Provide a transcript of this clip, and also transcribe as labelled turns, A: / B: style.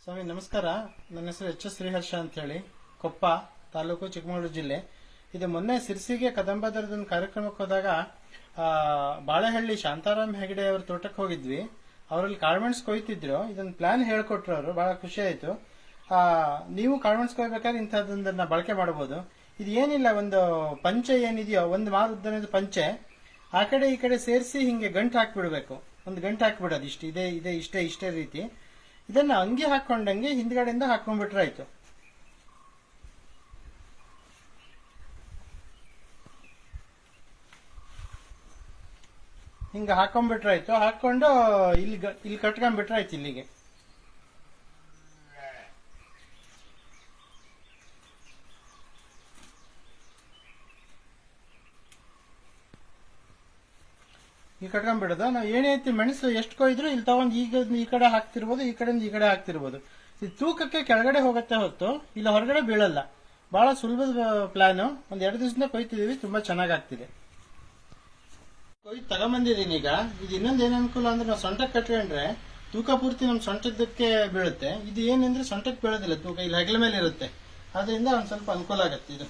A: ಸ್ವಾಮಿ ನಮಸ್ಕಾರ. ನನ್ನ ಹೆಸರು ಎಚ್ ಎಸ್ ಶ್ರೀಹರ್ಷ ಅಂತ ಹೇಳಿ, ಕೊಪ್ಪ ತಾಲೂಕು, ಚಿಕ್ಕಮಗಳೂರು ಜಿಲ್ಲೆ. ಇದು ಮೊನ್ನೆ ಸಿರ್ಸಿಗೆ ಕದಂಬದರದ ಒಂದು ಕಾರ್ಯಕ್ರಮಕ್ಕೆ ಹೋದಾಗ ಬಾಳೆಹಳ್ಳಿ ಶಾಂತಾರಾಮ್ ಹೆಗಡೆ ಅವ್ರ ತೋಟಕ್ಕೆ ಹೋಗಿದ್ವಿ. ಅವರಲ್ಲಿ ಕಾಳ್ಮೆಣ್ಸ್ ಕೊಯ್ತಿದ್ರು. ಇದೊಂದು ಪ್ಲಾನ್ ಹೇಳ್ಕೊಟ್ರು ಅವರು, ಬಹಳ ಖುಷಿ ಆಯ್ತು. ನೀವು ಕಾಳ್ಮೆಣ್ಸ್ ಕೊಯ್ಬೇಕಾದ್ರೆ ಇಂಥದ್ದೊಂದನ್ನ ಬಳಕೆ ಮಾಡಬಹುದು. ಇದು ಏನಿಲ್ಲ, ಒಂದು ಪಂಚೆ ಏನಿದೆಯೋ, ಒಂದು ಮಾರು ಉದ್ದನೆದು ಪಂಚೆ ಆ ಕಡೆ ಈ ಕಡೆ ಸೇರಿಸಿ ಹಿಂಗೆ ಗಂಟು ಹಾಕಿಬಿಡ್ಬೇಕು. ಒಂದು ಗಂಟು ಹಾಕಿಬಿಡೋದು. ಇಷ್ಟೇ ರೀತಿ ಇದನ್ನ ಅಂಗಿ ಹಾಕೊಂಡಂಗೆ ಹಿಂದ್ಗಡೆಯಿಂದ ಹಾಕೊಂಡ್ಬಿಟ್ರೆ ಆಯ್ತು. ಹಿಂಗ ಹಾಕೊಂಡ್ಬಿಟ್ರೆ ಆಯ್ತು. ಹಾಕೊಂಡು ಇಲ್ಲಿ ಕಟ್ಕೊಂಡ್ಬಿಟ್ರೆ ಆಯ್ತು ಇಲ್ಲಿಗೆ. ಈಗ ಕಟ್ಕೊಂಡ್ಬಿಡೋದು. ನಾವು ಏನೈತಿ ಮೆಣಸು ಎಷ್ಟು ಕೊಯ್ದ್ರು ಇಲ್ಲಿ ತಗೊಂಡು ಈಗ ಈ ಕಡೆ ಹಾಕ್ತಿರ್ಬೋದು, ಈ ಕಡೆಯಿಂದ ಈ ಕಡೆ ಹಾಕ್ತಿರ್ಬೋದು. ಇದು ತೂಕಕ್ಕೆ ಕೆಳಗಡೆ ಹೋಗುತ್ತೆ ಹೊತ್ತು ಇಲ್ಲ ಹೊರಗಡೆ ಬೀಳಲ್ಲ. ಬಹಳ ಸುಲಭದ ಪ್ಲಾನು. ಒಂದ್ 2 ದಿವಸದಿಂದ ಕೊಯ್ತಿದೀವಿ, ತುಂಬಾ ಚೆನ್ನಾಗಿ ಆಗ್ತಿದೆ. ಕೊಯ್ದು ತಗೊಂಬಂದಿದ್ದೀನಿ. ಈಗ ಇದು ಇನ್ನೊಂದು ಏನ್ ಅನುಕೂಲ ಅಂದ್ರೆ, ನಾವು ಸೊಂಟಕ್ಕೆ ಕಟ್ಕೊಂಡ್ರೆ ತೂಕ ಪೂರ್ತಿ ನಮ್ ಸೊಂಟಕ್ಕೆ ಬೀಳುತ್ತೆ. ಇದು ಏನಂದ್ರೆ ಸೊಂಟಕ್ಕೆ ಬೀಳೋದಿಲ್ಲ, ತೂಕ ಇಲ್ಲಿ ಹೆಗಲ ಮೇಲೆ ಇರುತ್ತೆ. ಅದರಿಂದ ಒಂದ್ ಸ್ವಲ್ಪ ಅನುಕೂಲ ಆಗತ್ತೆ ಇದು.